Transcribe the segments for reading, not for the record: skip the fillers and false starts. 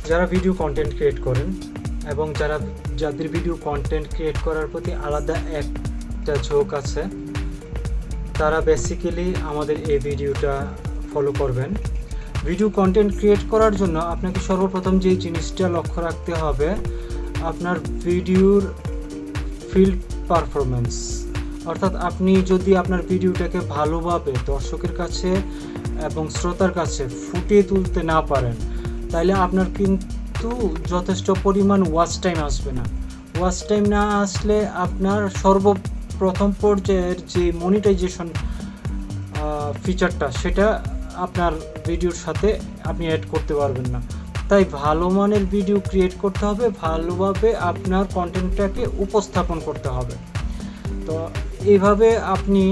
যারা video content create করেন এবং যাদের ভিডিও কন্টেন্ট ক্রিয়েট করার প্রতি আলাদা একটা ঝোঁক আছে, তারা বেসিক্যালি আমাদের এই ভিডিওটা ফলো করবেন। ভিডিও কন্টেন্ট ক্রিয়েট করার জন্য আপনাকে সর্বপ্রথম যেই জিনিসটা লক্ষ্য রাখতে হবে, আপনার ভিডিওর ফিল্ড পারফরমেন্স। অর্থাৎ আপনি যদি আপনার ভিডিওটাকে ভালোভাবে দর্শকের কাছে এবং শ্রোতার কাছে ফুটিয়ে তুলতে না পারেন, তাহলে আপনার কিন্তু যথেষ্ট পরিমাণ ওয়াচ টাইম আসবে না। ওয়াচ টাইম না আসলে আপনার সর্বপ্রথম পর্যায়ের যে মনিটাইজেশন ফিচারটা, সেটা আপনার ভিডিওর সাথে আপনি অ্যাড করতে পারবেন না। তাই ভালো মানের ভিডিও ক্রিয়েট করতে হবে, ভালোভাবে আপনার কন্টেন্টটাকে উপস্থাপন করতে হবে। তো এইভাবে আপনি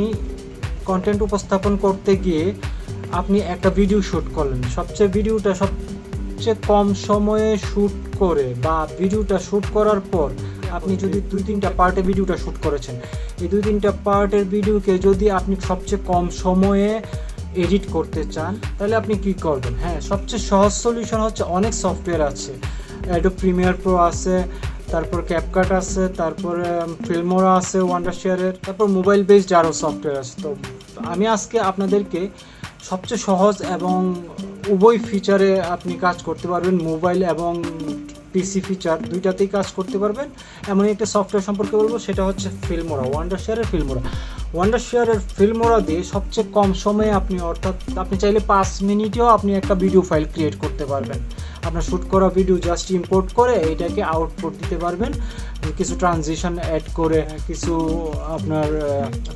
কন্টেন্ট উপস্থাপন করতে গিয়ে আপনি একটা ভিডিও শ্যুট করলেন, সবচেয়ে কম সময়ে শ্যুট করে বা ভিডিওটা শ্যুট করার পর আপনি যদি 2-3টা পার্টে ভিডিওটা শ্যুট করেছেন, এই 2-3টা পার্টের ভিডিওকে যদি আপনি সবচেয়ে কম সময়ে এডিট করতে চান, তাহলে আপনি কি করবেন? হ্যাঁ, সবচেয়ে সহজ সলিউশন হচ্ছে, অনেক সফটওয়্যার আছে। অ্যাডোব প্রিমিয়ার প্রো আছে, তারপর ক্যাপকাট আছে, তারপরে ফিল্মোরা আছে ওয়ান্ডারশেয়ারের, তারপর মোবাইল বেসড আরও সফটওয়্যার আছে। তো আমি আজকে আপনাদেরকে সবচেয়ে সহজ এবং উভয় ফিচারে আপনি কাজ করতে পারবেন, মোবাইল এবং পিসি ফিচার দুইটাতেই কাজ করতে পারবেন, এমন একটা সফটওয়্যার সম্পর্কে বলবো। সেটা হচ্ছে ফিল্মোরা, ওয়ান্ডারশেয়ারের ফিল্মোরা দিয়ে সবচেয়ে কম সময়ে অর্থাৎ আপনি চাইলে 5 মিনিটেও আপনি একটা ভিডিও ফাইল ক্রিয়েট করতে পারবেন। আপনার শ্যুট করা ভিডিও জাস্ট ইম্পোর্ট করে এটাকে আউটপুট দিতে পারবেন, কিছু ট্রানজিশন অ্যাড করে, কিছু আপনার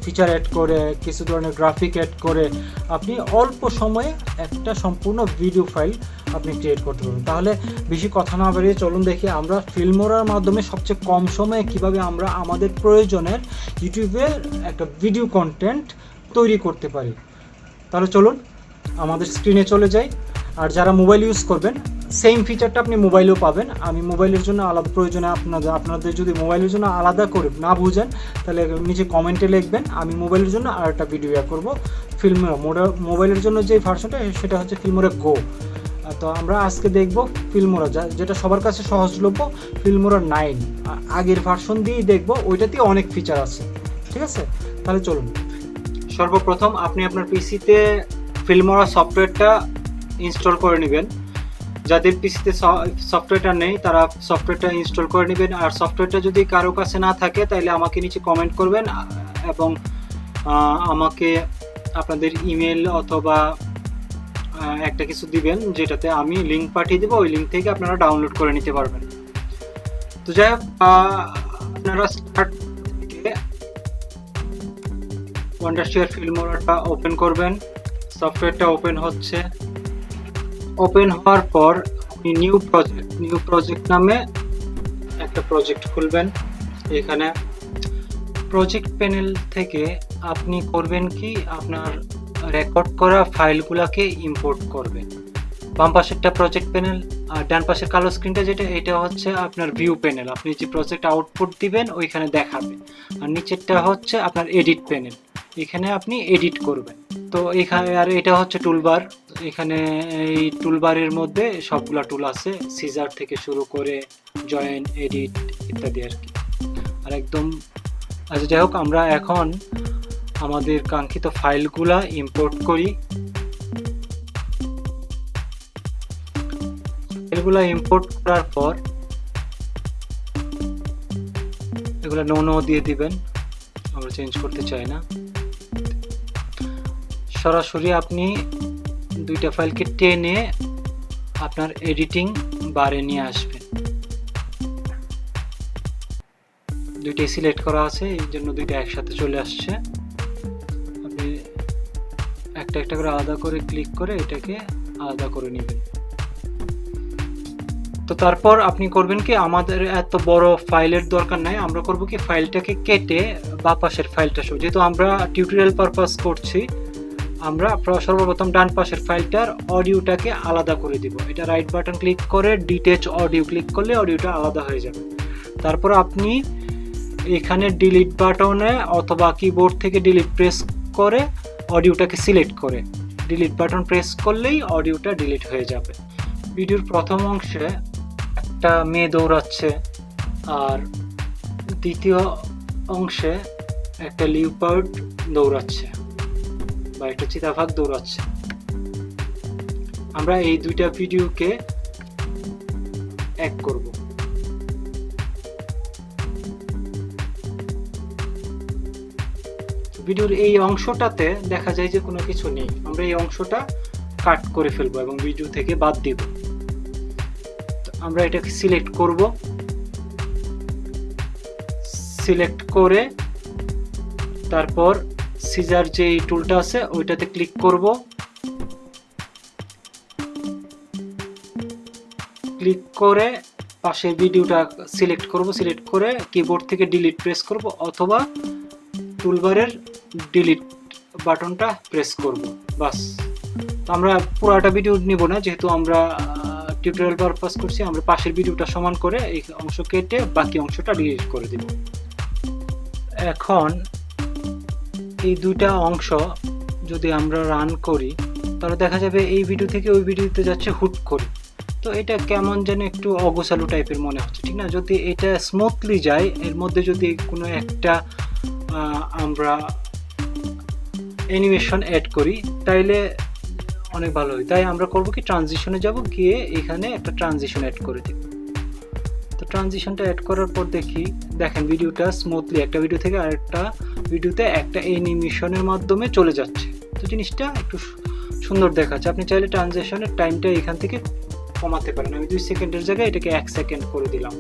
ফিচার অ্যাড করে, কিছু ধরনের গ্রাফিক অ্যাড করে আপনি অল্প সময়ে একটা সম্পূর্ণ ভিডিও ফাইল আপনি ক্রিয়েট করতে পারবেন। তাহলে বেশি কথা না বাড়িয়ে চলুন দেখি আমরা ফিল্মোরার মাধ্যমে সবচেয়ে কম সময়ে কিভাবে আমরা আমাদের প্রয়োজনের ইউটিউবে একটা ভিডিও কন্টেন্ট তৈরি করতে পারি। তাহলে চলুন আমাদের স্ক্রিনে চলে যাই। আর যারা মোবাইল ইউজ করবেন, সেম ফিচারটা আপনি মোবাইলেও পাবেন। আমি মোবাইলের জন্য আলাদা প্রয়োজনে আপনাদের যদি মোবাইলের জন্য আলাদা করে না বুঝেন, তাহলে নিচে কমেন্টে লিখবেন, আমি মোবাইলের জন্য আর একটা ভিডিও করব। ফিল্মোরা মোবাইলের জন্য যে ভার্সনটা, সেটা হচ্ছে ফিল্মোরা গো। তো আমরা আজকে দেখব ফিল্মোরা, যেটা সবার কাছে সহজলভ্য, ফিল্মোরা 9 আগের ভার্সন দিয়েই দেখব, ওইটাতেই অনেক ফিচার আছে। ঠিক আছে, তাহলে চলুন। সর্বপ্রথম আপনি আপনার পিসিতে ফিল্মোরা সফটওয়্যারটা ইনস্টল করে নেবেন। যাদের পিসিতে সফটওয়্যারটা নেই, তারা সফটওয়্যারটা ইনস্টল করে নেবেন। আর সফটওয়্যারটা যদি কারো কাছে না থাকে, তাহলে আমাকে নিচে কমেন্ট করবেন এবং আমাকে আপনাদের ইমেল অথবা একটা কিছু দিবেন, যেটাতে আমি লিঙ্ক পাঠিয়ে দেবো। ওই লিঙ্ক থেকে আপনারা ডাউনলোড করে নিতে পারবেন। তো যাই হোক, আপনারা স্টার্ট থেকে ওয়ান্ডারশেয়ার ফিল্মোরাটা ওপেন করবেন। সফটওয়্যারটা ওপেন হচ্ছে। ওপেন হওয়ার পর আপনি নিউ প্রজেক্ট নামে একটা প্রজেক্ট খুলবেন। এখানে প্রজেক্ট প্যানেল থেকে আপনি করবেন কি, আপনার রেকর্ড করা ফাইলগুলোকে ইম্পোর্ট করবেন। বাম পাশেরটা প্রজেক্ট প্যানেল, আর ডান পাশের কালো স্ক্রিনটা এটা হচ্ছে আপনার ভিউ প্যানেল। আপনি যে প্রজেক্ট আউটপুট দিবেন ওইখানে দেখাবে। আর নিচেরটা হচ্ছে আপনার এডিট প্যানেল, এখানে আপনি এডিট করবেন। তো এখানে আর এটা হচ্ছে টুলবার। এখানে এই টুলবারের মধ্যে সবগুলা টুল আছে, সিজার থেকে শুরু করে জয়েন, এডিট ইত্যাদি আর কি। আর একদম আচ্ছা, যাই হোক, আমরা এখন আমাদের কাঙ্ক্ষিত ফাইলগুলা ইম্পোর্ট করি। ফাইলগুলা ইম্পোর্ট করার পর এগুলো নো দিয়ে দিবেন, আমরা চেঞ্জ করতে চাই না। সরাসরি আপনি দুইটা ফাইলকে টেনে আপনার এডিটিং বারে নিয়ে আসবেন। দুইটাই সিলেক্ট করা আছে, এই জন্য দুইটা একসাথে চলে আসছে। আপনি একটা একটা করে আলাদা করে ক্লিক করে এটাকে আলাদা করে নেবেন। তো তারপর আপনি করবেন কি, আমাদের এত বড় ফাইলের দরকার নাই, আমরা করব কি, ফাইলটাকে কেটে বাম পাশের ফাইলটা, যেহেতু আমরা টিউটোরিয়াল পারপাস করছি, আমরা সর্বপ্রথম ডান পাশের ফাইলটার অডিওটাকে আলাদা করে দিব। এটা রাইট বাটন ক্লিক করে ডিটেচ অডিও ক্লিক করলে অডিওটা আলাদা হয়ে যাবে। তারপর আপনি এখানে ডিলিট বাটনে অথবা কিবোর্ড থেকে ডিলিট প্রেস করে অডিওটাকে সিলেক্ট করে ডিলিট বাটন প্রেস করলেই অডিওটা ডিলিট হয়ে যাবে। ভিডিওর প্রথম অংশে একটা মেয়ে দৌড়াচ্ছে, আর দ্বিতীয় অংশে একটা লিওপার্ড দৌড়াচ্ছে বা একটা চিতাবাঘ দৌড়াচ্ছে। আমরা এই দুইটা ভিডিওকে এক করব। ভিডিওর এই অংশটাতে দেখা যায় যে কোনো কিছু নেই, আমরা এই অংশটা কাট করে ফেলবো এবং ভিডিও থেকে বাদ দিব। আমরা এটাকে সিলেক্ট করব, সিলেক্ট করে তারপর সিজার যে টুলটা আছে ওইটাতে ক্লিক করব, ক্লিক করে পাশের ভিডিওটা সিলেক্ট করব, সিলেক্ট করে কিবোর্ড থেকে ডিলিট প্রেস করব অথবা টুলবারের ডিলিট বাটনটা প্রেস করব। বাস, আমরা পুরাটা ভিডিও নিব না, যেহেতু আমরা টিউটোরিয়াল পারপাস করছি। আমরা পাশের ভিডিওটা সমান করে এই অংশ কেটে বাকি অংশটা ডিলিট করে দিব। এখন এই দুইটা অংশ যদি আমরা রান করি তাহলে দেখা যাবে এই ভিডিও থেকে ওই ভিডিওতে যাচ্ছে হুট করে। তো এটা কেমন যেন একটু অগোছালো টাইপের মনে হচ্ছে, ঠিক না? যদি এটা স্মুথলি যায়, এর মধ্যে যদি কোনো একটা আমরা অ্যানিমেশন অ্যাড করি তাইলে অনেক ভালো হয়। তাই আমরা করব কি, ট্রানজিশনে যাব, গিয়ে এখানে একটা ট্রানজিশন অ্যাড করে দেব। তো ট্রানজিশনটা অ্যাড করার পর দেখেন ভিডিওটা স্মুথলি একটা ভিডিও থেকে আরেকটা ভিডিওতে একটা অ্যানিমেশনের মাধ্যমে চলে যাচ্ছে। তো জিনিসটা একটু সুন্দর দেখাচ্ছে। আপনি চাইলে ট্রানজিশনের টাইমটা এখান থেকে কমাতে পারেন। আমি 2 সেকেন্ডের জায়গায় এটাকে 1 সেকেন্ড করে দিলাম।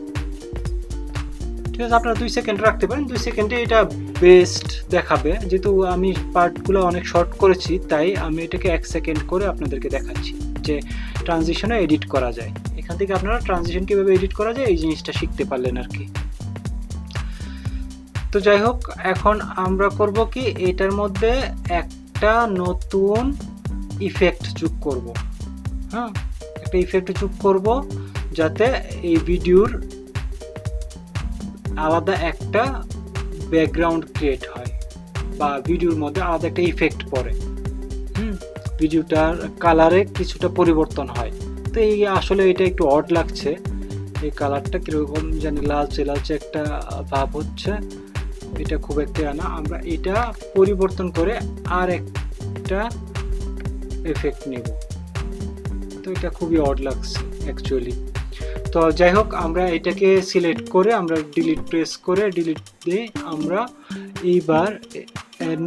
ঠিক আছে, আপনারা 2 সেকেন্ড রাখতে পারেন। 2 সেকেন্ডে এটা বেস্ট দেখাবে। যেহেতু আমি পার্টগুলো অনেক শর্ট করেছি তাই আমি এটাকে 1 সেকেন্ড করে আপনাদেরকে দেখাচ্ছি যে ট্রানজিশনে এডিট করা যায়। এখান থেকে আপনারা ট্রানজিশন কীভাবে এডিট করা যায় এই জিনিসটা শিখতে পারলেন আর কি। তো যাই হোক, এখন আমরা করব কি, এটার মধ্যে একটা নতুন ইফেক্ট যোগ করব। হ্যাঁ, একটা ইফেক্ট যোগ করব যাতে এই ভিডিওর আলাদা একটা ব্যাকগ্রাউন্ড ক্রিয়েট হয় বা ভিডিওর মধ্যে আলাদা একটা ইফেক্ট পড়ে। ভিডিওটার কালারে কিছুটা পরিবর্তন হয়। তো এই আসলে এটা একটু অড লাগছে, এই কালারটা কীরকম জানি লালচে লালচে একটা ভাব হচ্ছে, এটা খুব একটা না। আমরা এটা পরিবর্তন করে আর একটা এফেক্ট নেব। তো এটা খুবই অড লাগছে অ্যাকচুয়ালি। তো যাই হোক, আমরা এটাকে সিলেক্ট করে আমরা ডিলিট প্রেস করে ডিলিট দিয়ে আমরা এইবার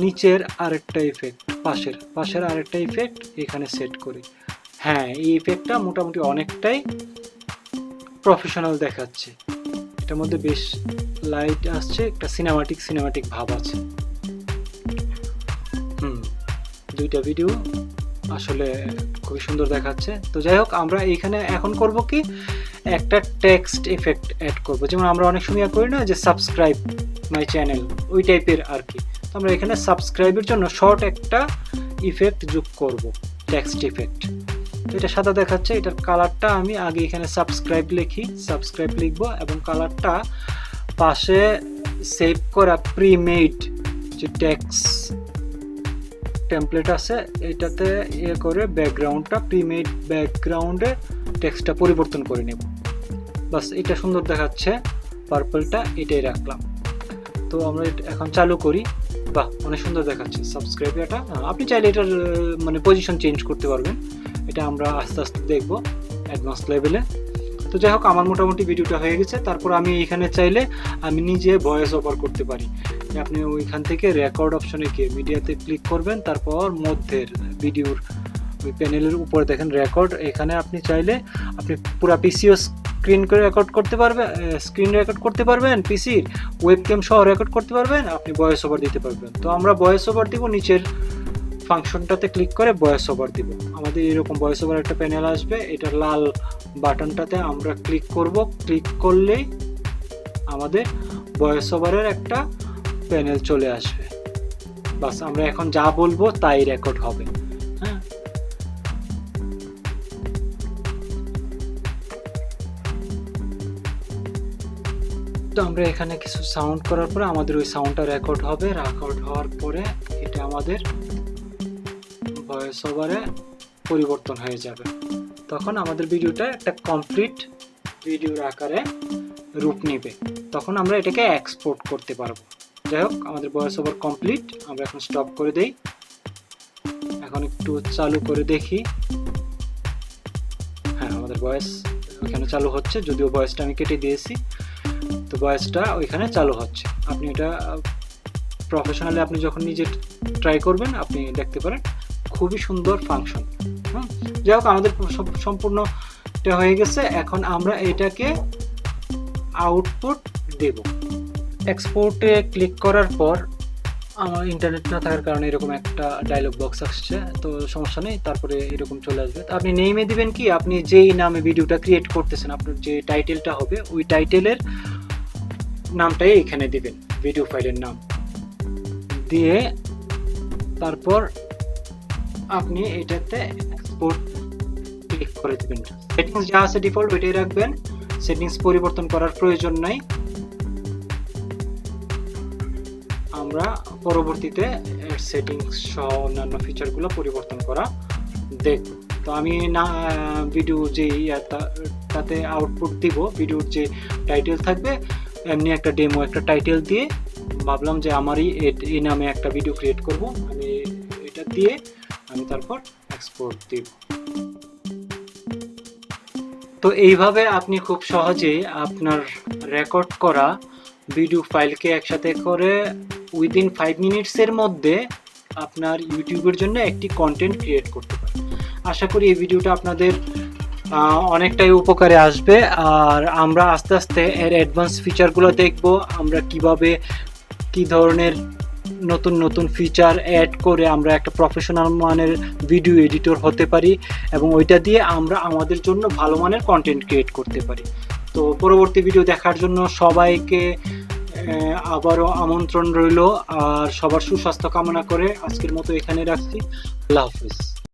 নিচের আরেকটা ইফেক্ট, পাশের আরেকটা ইফেক্ট এখানে সেট করি। হ্যাঁ, এই ইফেক্টটা মোটামুটি অনেকটাই প্রফেশনাল দেখাচ্ছে। এটার মধ্যে বেশ লাইট আসছে, একটা সিনেমাটিক ভাব আছে। দুইটা ভিডিও আসলে খুবই সুন্দর দেখাচ্ছে। তো যাই হোক, আমরা এইখানে এখন করব কি, একটা টেক্সট এফেক্ট অ্যাড করব। যেমন আমরা অনেক সময় করি না যে সাবস্ক্রাইব মাই চ্যানেল, ওই টাইপের আর কি। তো আমরা এখানে সাবস্ক্রাইবের জন্য শর্ট একটা ইফেক্ট যোগ করব, টেক্সট ইফেক্ট। তো এটা সাদা দেখাচ্ছে, এটার কালারটা আমি আগে এখানে সাবস্ক্রাইব লিখব এবং কালারটা পাশে সেভ করা প্রিমেড যে টেক্সট টেমপ্লেট আছে এটাতে করে ব্যাকগ্রাউন্ডটা প্রিমেড ব্যাকগ্রাউন্ডে টেক্সটটা পরিবর্তন করে নেব। বাস, এটা সুন্দর দেখাচ্ছে, পার্পলটা এটাই রাখলাম। তো আমরা এখন চালু করি। বাহ, অনেক সুন্দর দেখাচ্ছে সাবস্ক্রাইব। এটা আপনি চাইলে এটার মানে পজিশন চেঞ্জ করতে পারবেন, এটা আমরা আস্তে আস্তে দেখব অ্যাডভান্স লেভেলে। তো যাই হোক, আমার মোটামুটি ভিডিওটা হয়ে গেছে। তারপর আমি এখানে চাইলে আমি নিজে ভয়েস ওভার করতে পারি। আপনি ওইখান থেকে রেকর্ড অপশনে গিয়ে মিডিয়াতে ক্লিক করবেন, তারপর মধ্যের ভিডিওর ওই প্যানেলের উপরে দেখেন রেকর্ড। এখানে আপনি চাইলে আপনি পুরো পিসিও স্ক্রিন রেকর্ড করতে পারবেন, পিসির ওয়েবক্যাম সহ রেকর্ড করতে পারবেন, আপনি ভয়েস ওভার দিতে পারবেন। তো আমরা ভয়েস ওভার দিব, নিচের ফাংশনটাতে ক্লিক করে ভয়েস ওভার দিব। আমাদের এরকম ভয়েস ওভার একটা প্যানেল আসবে, এটা লাল বাটনটাতে আমরা ক্লিক করব। ক্লিক করলেই আমাদের ভয়েস ওভারের একটা প্যানেল চলে আসবে। বাস, আমরা এখন যা বলবো তাই রেকর্ড হবে। হ্যাঁ, তো আমরা এখানে কিছু সাউন্ড করার পরে আমাদের ওই সাউন্ডটা রেকর্ড হবে। রেকর্ড হওয়ার পরে এটা আমাদের ভয়েস ওভারে পরিবর্তন হয়ে যাবে। তখন আমাদের ভিডিওটা একটা কমপ্লিট ভিডিওর আকারে রূপ নেবে, তখন আমরা এটাকে এক্সপোর্ট করতে পারবো। যাই হোক, আমাদের ভয়েস ওভার কমপ্লিট, আমরা এখন স্টপ করে দেই। এখন একটু চালু করে দেখি। হ্যাঁ, আমাদের ভয়েস ওইখানে চালু হচ্ছে, যদিও ভয়েসটা আমি কেটে দিয়েছি, তো ভয়েসটা ওইখানে চালু হচ্ছে। আপনি এটা প্রফেশনালি আপনি যখন নিজে ট্রাই করবেন আপনি দেখতে পারেন, খুবই সুন্দর ফাংশন। যাই হোক, আমাদের সম্পূর্ণটা হয়ে গেছে। এখন আমরা এটাকে আউটপুট দেব। এক্সপোর্টে ক্লিক করার পর আমার ইন্টারনেট না থাকার কারণে এরকম একটা ডায়লগ বক্স আসছে, তো সমস্যা নেই, তারপরে এরকম চলে আসবে। আপনি নেমে দিবেন কি, আপনি যেই নামে ভিডিওটা ক্রিয়েট করতেছেন, আপনার যে টাইটেলটা হবে ওই টাইটেলের নামটাই এখানে দিবেন, ভিডিও ফাইলের নাম দিয়ে তারপর আপনি এটাতে এক্সপোর্ট ক্লিক করে দিবেন। সেটিংস যা আছে ডিফল্ট ওইটাই রাখবেন, সেটিংস পরিবর্তন করার প্রয়োজন নাই। আমরা পরবর্তীতে এর সেটিংস সহ অন্যান্য ফিচারগুলো পরিবর্তন করা দেখব। তো আমি না ভিডিও যে তাতে আউটপুট দিব, ভিডিওর যে টাইটেল থাকবে এমনি একটা ডেমো একটা টাইটেল দিয়ে ভাবলাম যে আমারই এই নামে একটা ভিডিও ক্রিয়েট করব, আমি এটা দিয়ে আমি তারপর এক্সপোর্ট দিব। তো এইভাবে আপনি খুব সহজেই আপনার রেকর্ড করা ভিডিও ফাইলকে একসাথে করে উইদিন 5 মিনিটসের মধ্যে আপনার ইউটিউবের জন্য একটি কন্টেন্ট ক্রিয়েট করতে পারেন। আশা করি এই ভিডিওটা আপনাদের অনেকটাই উপকারে আসবে। আর আমরা আস্তে আস্তে এর অ্যাডভান্স ফিচারগুলো দেখব, আমরা কিভাবে কি ধরনের নতুন নতুন ফিচার অ্যাড করে আমরা একটা প্রফেশনাল মানের ভিডিও এডিটর হতে পারি এবং ওইটা দিয়ে আমরা আমাদের জন্য ভালো মানের কন্টেন্ট ক্রিয়েট করতে পারি। তো পরবর্তী ভিডিও দেখার জন্য সবাইকে আবারও আমন্ত্রণ রইল, আর সবার সুস্বাস্থ্য কামনা করে আজকের মতো এখানে রাখছি। আল্লাহ হাফিজ।